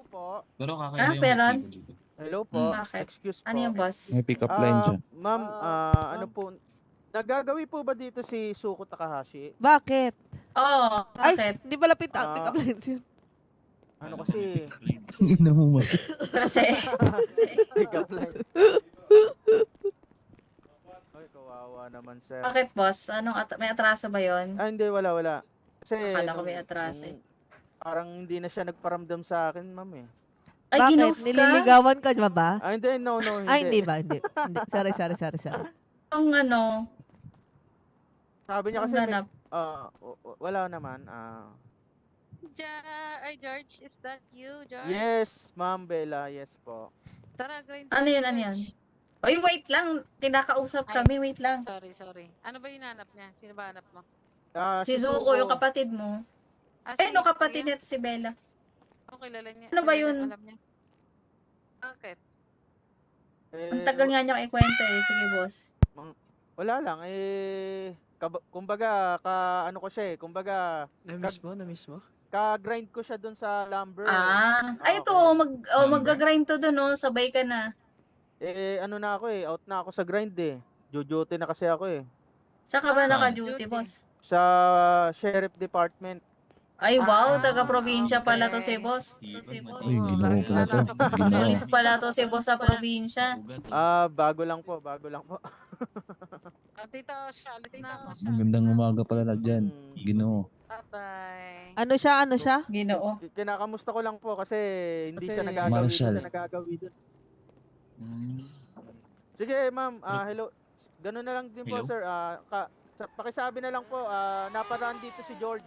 po. Pero kakaiba yung Peron? tipo dito. Hello po. Bakit? Excuse po. Ano yung boss? May pick-up line siya. Ma'am, ano po, nagagawi po ba dito si Suko Takahashi? Bakit? Oo, Ay, bakit? hindi pala pick Ah. up lines yun. Ano kasi? Ina mo mas. Kasi, Pick up line. Ay, kawawa naman, sir. bakit boss? May atraso ba yon? Hindi, wala. Kasi, Akala ko may atraso eh. Parang hindi na siya nagparamdam sa akin, ma'am eh. Ay, Bakit? ginost ka? Nililigawan ka ba? Hindi, no, hindi. Ay, hindi ba? Hindi. Sorry. Yung ano, Sabi niya yung kasi, ganap. wala naman. George, is that you, George? Yes, ma'am Bella, yes po. Tara, grind. Ano yun, ano yan? Oy, wait lang. Kinakausap Ay. kami, wait lang. Sorry. Ano ba yung hanap niya? Sino ba hanap mo? Si Zuko, yung kapatid mo. Eh, no, kapatid nito si Bella. Okay, kilala niya. Ano ba Kilala- yun? Alam niya. Bakit? Ang tagal nga niyang ikwento eh. Sige, boss. Wala lang, kumbaga, ano ko siya eh, kumbaga, Na-miss mo? ka-grind ko siya dun sa lumber. Ay, ito, mag-grind to dun, no? Sabay ka na. Ano na ako eh, out na ako sa grind eh. Duty na kasi ako eh. Saan ka ba Ah, naka-duty, duty. boss? Sa sheriff department. Ay, wow, Ah, taga-probinsya pala to si okay. boss. Ay, ginoo pala to. Ginoo. Police pala to si boss sa probinsya. Bago lang po. Tito, alis na ako. Magandang umaga pala na dyan. Hmm. Ginoo. Bye-bye. Ano siya? Ginoo. Kinakamusta ko lang po kasi hindi siya Marshall. nagagawi dun. Mm. Sige, ma'am, hello. Ganun na lang din po, Hello? sir. Pakisabi na lang po, naparaan dito si George.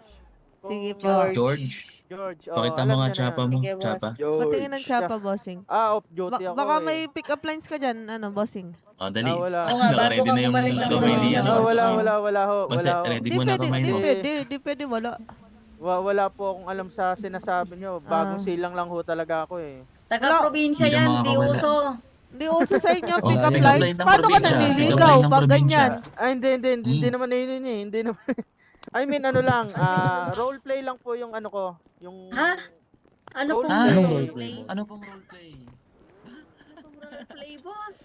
Sige po. George, George. pakita alam mo nga niya na. tsapa mo. Sige, boss. Tsapa. Patingin ng tsapa, bossing. Off duty ako. Baka eh. may pick up lines ka dyan, bossing. Oh, dali. Wala. Oo nga, bago Naka-ready ka na yung bumalik ng kamay ni probinsya, ano. boss. Wala ho. Basta Wala ho. ready Di mo na pwede, kamay di mo. pwede, wala. Wala po akong alam sa sinasabi nyo. Bagong Ah. silang lang ho talaga ako eh. Taga-probinsya Hindi ka yan, di makakawala. uso. Hindi uso sa inyo Oh, pick up pick up lines. line ng Paano ka probinsya. nanliligaw Pick up line ng pag probinsya. ganyan? Hindi naman yun eh. Hindi naman. I mean, ano lang, role play lang po yung ano ko. Yung... Ha? Ano pong Ah, roleplay? Ano pong roleplay? Ano pong roleplay, boss?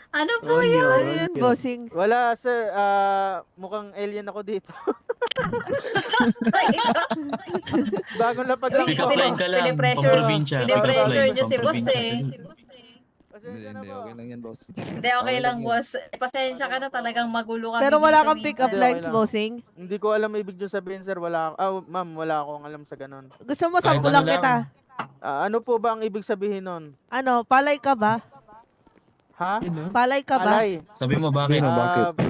Ano po yun? Ano yun, bossing? Wala, sir. Mukhang alien ako dito. Bagong lapag lang Pick po. up line ka lang. Pinipressure- Pang-probinsya. pinipressure niyo si boss Pang-probinsya. eh. Pasensya na po. Okay lang yan, boss. Hindi, okay lang, boss. Pasensya ka na, talagang magulo kami. Pero wala dito kang pick up minsan. Hindi, lines, okay lang. bossing? Hindi ko alam ibig nyo sabihin, sir. Ma'am, wala akong alam sa ganun. Gusto mo Kahit sampulan ano lang. kita? Ano po ba ang ibig sabihin nun? Ano, palay ka ba? Ha? Palay ka ba? Alay. Sabi mo bakit?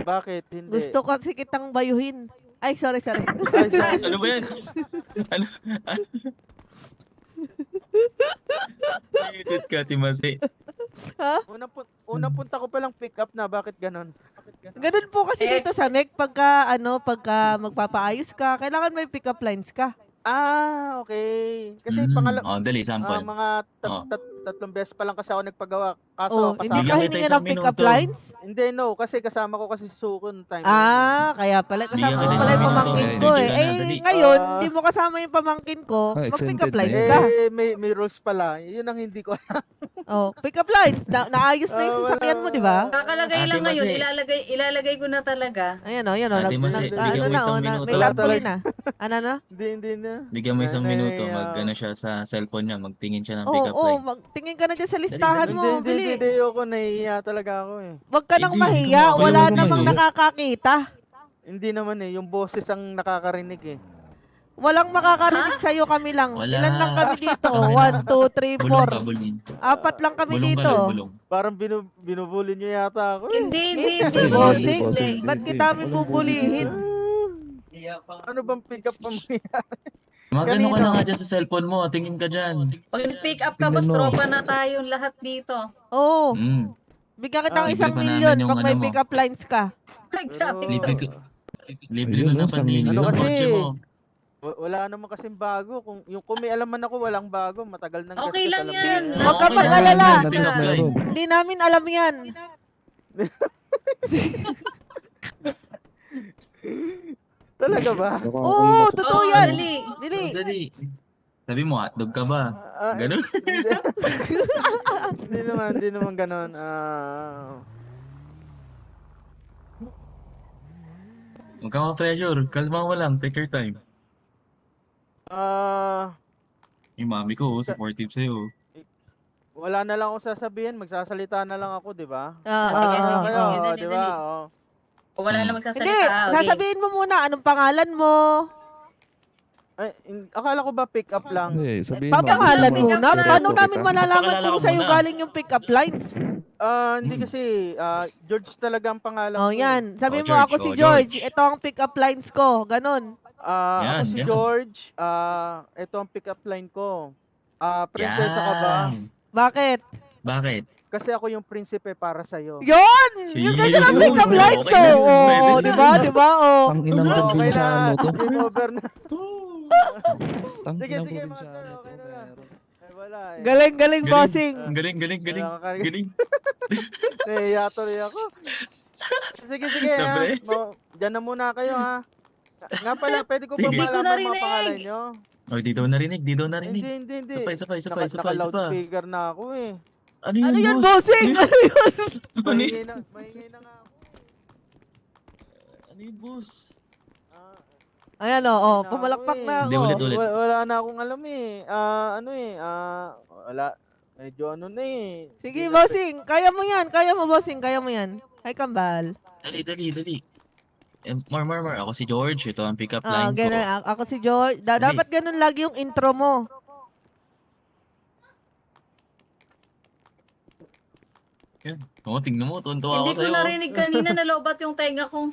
Bakit? Hindi. Gusto kasi kitang bayuhin. Ay, sorry. Ay, sorry. Ano ba yan? Ano? Iitit ka, Timasi. Unang punta ko palang pick up na. Bakit ganun? Ganun po kasi dito sa MEC, pagka magpapaayos ka, kailangan may pick up lines ka. Okay. Kasi Oh, dali, sample. mga Oh. tatlong beses pa lang kasi ako nagpagawa. Kaso, Oh, hindi Bigyan ka kita hiningi isang ng pick up minuto. lines? Hindi, no. Kasi kasama ko kasi si Suko noong time. Kaya pala Bigyan kasama kita ko isang pala yung minuto. pamangkin ko eh. Bigyan ka na, dali. Ngayon, Ah. hindi mo kasama yung pamangkin ko, Ah, mag-pick up exempted na lines yun. ka. may rules pala. Yun ang hindi ko alam. Oh, pick up lines. Naayos na yung Ah, sasakyan mo, di ba? Kakalagay Ate lang ngayon, Masi. ilalagay ko na talaga. Ayan o. Ate Masi, bigyan Ano mo na, isang may minuto. tarpaulin na. Ano na? Hindi na. Bigyan mo isang Nanay, minuto, mag-ano siya sa cellphone niya, magtingin siya ng Oo, pick up line. tingin ka na dyan sa listahan mo. Hindi, Bili. ako nahihiya talaga ako eh. Wag ka nang Hindi, mahiya. hindi mo Wala ako namang mahiya. nakakakita. Hindi naman eh, yung boses ang nakakarinig eh. Walang makakarinig sa'yo, kami lang. Wala. Ilan lang kami dito? Kami 1, 2, 3, Bulong ka, 4. bulong. 4 lang kami Bulong ka dito. lang, bulong. Parang binubuli nyo yata ako eh. Hindi. Bossing, Hindi. ba't kita kami bubulihin? Ano bang pick up pa Magano ka Kanino? na nga dyan sa cellphone mo, tingin ka dyan. Pag pick up ka, boss, tropa na tayong lahat dito. Oo. Mm. Bigyan kita ng libre 1 pa milyon namin yung pag may ano mo. pick up lines ka. Ay, grabe. Libre ko. Libre Ayun, ko na no, panlinis Ano ng kasi? kotse mo. Wala naman kasing bago. Kung may alaman ako, walang bago. Matagal nang Okay gastos, lang alam yan. mo Huwag ka Okay lang mag-alala. yan, At least pick up line. meron. Hindi namin alam yan. Talaga ba? Baka Oo, ako totoo Oo, yan. dali. Dili. Dali. Sabi mo, hotdog ka ba? Ganun. Hindi. Hindi naman ganun. Huwag ka ma-pressure. Kalma mo lang. Take your time. Yung mami ko, supportive sa'yo. Wala na lang akong sasabihin, magsasalita na lang ako, 'di ba? sige, Ano sige, kayo, sige, dali, 'di ba? dali. Oh. O wala na Hindi, magsasalita. Okay. sasabihin mo muna anong pangalan mo. Ay, akala ko ba pick up lang? Hindi, sabihin mo. Papangalan Pick up muna. line. Paano namin malalaman Papakilala kung ko sa'yo muna. galing yung pick-up lines? Hindi kasi George talaga ang pangalan Oh, ko. yan. Sabihin Oh, mo, George. ako si Oh, George. George. Ito ang pick-up lines ko. Ganon. Ako Yan, si yan. George. Ito ang pick up line ko. Prinsesa ka ba? Yan. Bakit? Bakit? Kasi ako yung prinsipe para sa iyo. Yun! Yung ganyan ang Yun. pick-up lines Okay na ko. yun. Oo, Pwede di na. ba? Di ba? Oh. Ang inang Okay probinsyano na. to. Game over na. Ang Sige, inang sige, probinsyano master, to. okay na lang. pero- Wala eh. Galing, galing, bossing. Galing. Nakakakarga. Galing. Nahiya tuloy ako. Sige, sige. Sabi? Diyan na muna kayo ha. Nga pala, pwede ko ba Hindi ko malaman narinig. mga pangalan nyo? Oh, di daw narinig. Hindi. Sabay. Naka-loudspeaker na ako eh. Ano yan, boss? bossing? Ano yun? Maingay na nga ako. Ano yun, boss? Ayan, oo. Pumalakpak na Hindi, ako. ulit. Wala na akong alam eh. Wala. Medyo ano na eh. Sige, bossing. Kaya mo yan. Kaya mo, bossing. Kaya mo yan. Hi, Kambal. Dali. More. Ako si George. Ito ang pick-up line ko. Ganun. Ako si George. Dapat ganun lagi yung intro mo. Yan. Oo, tingnan mo. Tuntua Hindi ako ko sa'yo. narinig kanina, nalobat yung tenga ko.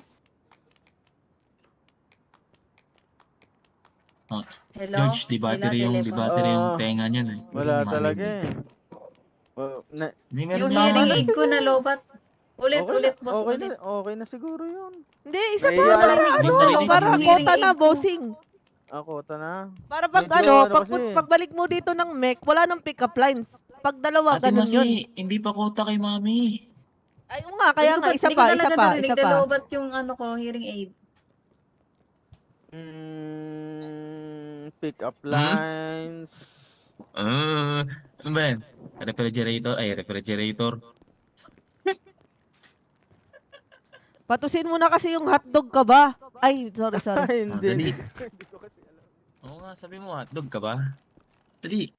Oh, Hello? George, di battery yung Ah. tenga niyan eh. Wala Hindi talaga marinig. eh. Hindi meron Yung tama hearing na. aid ko nalobat. Ulit, boss, okay ulit. okay na siguro yun. Hindi, isa May pa. iyan. Para May ano, narinig para yung hearing kota na, aid ko. bossing. Ako, na. Para pag Medyo ano pag, kasi. pagbalik mo dito ng MEC, wala nang pick-up lines. Pag dalawa, Ate ganun yun. Masi, hindi pa kota kay mami. Ay, oo nga, kaya nga, isa Hindi ko pa. talaga narinig, nalobat yung ano ko, hearing aid. Pick up lines. Ano ba yan? Refrigerator. Patusin mo na kasi yung hotdog ka ba? Ay, sorry. Ay, hindi. Dali. Hindi ko kasi alam. Oo nga, sabi mo hotdog ka ba? Dali.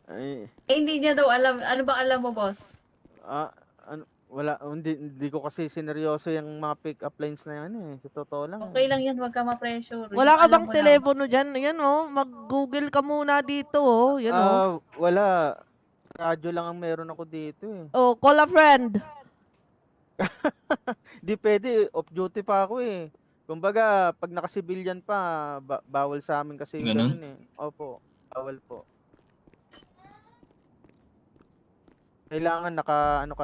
Ay, Hindi niya daw alam. Ano ba alam mo, boss? wala, hindi ko kasi sineryoso yung mga pick up lines na yan eh. Sa totoo lang. Okay lang yan, wag ka ma-pressure. Wala ka Alam bang mo lang. telepono dyan? Yan oh, mag-google ka muna dito oh. Yan oh. Wala. Radyo lang ang meron ako dito eh. Oh, call a friend. Di pwede, off duty pa ako eh. Kumbaga, pag naka-civilian pa, bawal sa amin kasi yung Ganun? ganun eh. Opo, bawal po. Kailangan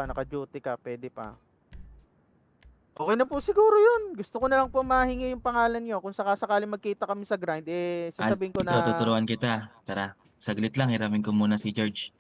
naka-duty ka, pwede pa. Okay na po siguro yun. Gusto ko na lang po mahingi yung pangalan nyo. Kung sakasakali magkita kami sa grind, sasabihin ko na... Ito, tuturuan kita. Tara, saglit lang, hiramin ko muna si George.